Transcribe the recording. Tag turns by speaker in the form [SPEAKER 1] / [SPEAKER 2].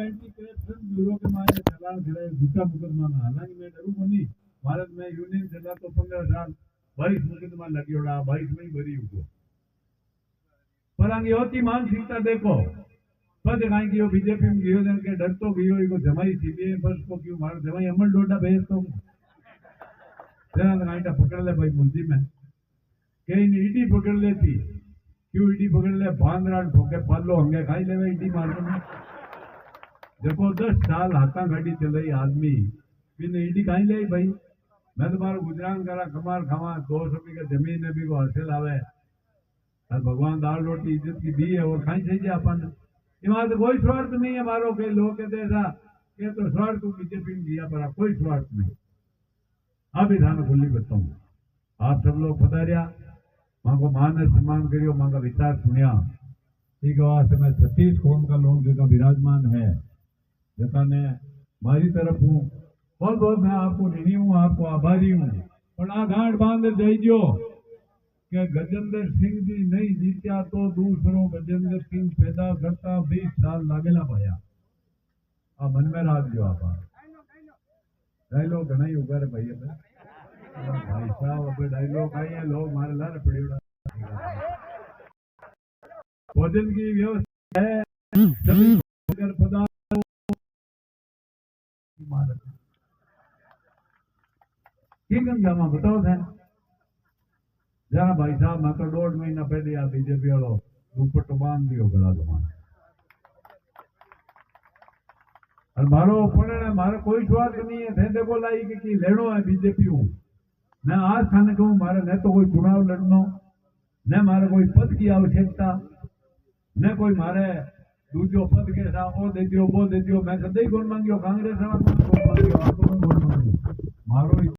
[SPEAKER 1] anti corruption bureau के मारे चालान करे झूठा मुकदमा में हालांकि मैं डरू कोनी भारत में यूनियन चला तो 15 साल 22 मुकदमा लग्योड़ा 22 में ही भरी हुआ पर आगे होती मानसिकता देखो पद कहीं की बीजेपी में गयो जन के डर तो गयो इको जमाई सीबीआई बस को क्यों मार जमाई अमल डोडा भेज तो तेरा गाइटा पकड़ ले भाई मुंजी में कहीं ईडी पकड़ लेती क्यों ईडी पकड़ ले बांद्रा ठोके पालो हंगे खाई ले ईडी मार के देखो 10 साल हाथा गाड़ी चल रही आदमी फिर ईडी खाई ले भाई मैं तुम्हारा गुजरान करा कमार खावा 200 रुपये का जमीन है भी वो हासिल आवे और भगवान दाल रोटी इज्जत की दी है और खाई चाहिए अपन इमारत कोई स्वार्थ नहीं है मारो के लोग कहते ऐसा ये तो स्वार्थ बीजेपी में दिया पर कोई स्वार्थ नहीं अब इधान खुली बताऊं आप सब लोग पता रहा मां को मान सम्मान करियो मां का विचार सुनिया ठीक वास्ते मैं 36 कौम का लोग जो विराजमान है जैसा ने मारी तरफ हूँ बहुत बहुत मैं आपको ऋणी हूँ आपको आभारी हूँ और आ गांठ बांध जाइयो कि गजेंद्र सिंह जी नहीं जीत्या तो दूसरों गजेंद्र सिंह पैदा करता 20 साल लागेला पाया आप मन में राख जो आप डायलॉग घना ही उगा रहे भैया भाई साहब अब डायलॉग आई है लोग मारे ला रहे पड़े भोजन की व्यवस्था है पदार्थ बताओ थे जहाँ भाई साहब मैं तो 1.5 महीना पहले आ बीजेपी वालों दुपट्टो बांध दियो गला जमाना और मारो पड़े मारे कोई स्वार्थ नहीं है थे देखो लाई कि लेनो है बीजेपी हूँ मैं आज खाने कहूँ मारे न तो कोई चुनाव लड़नो न मारे कोई पद की आवश्यकता न कोई मारे दूसरो पद के साथ वो दे दियो मैं कदे ही कौन मांगियो कांग्रेस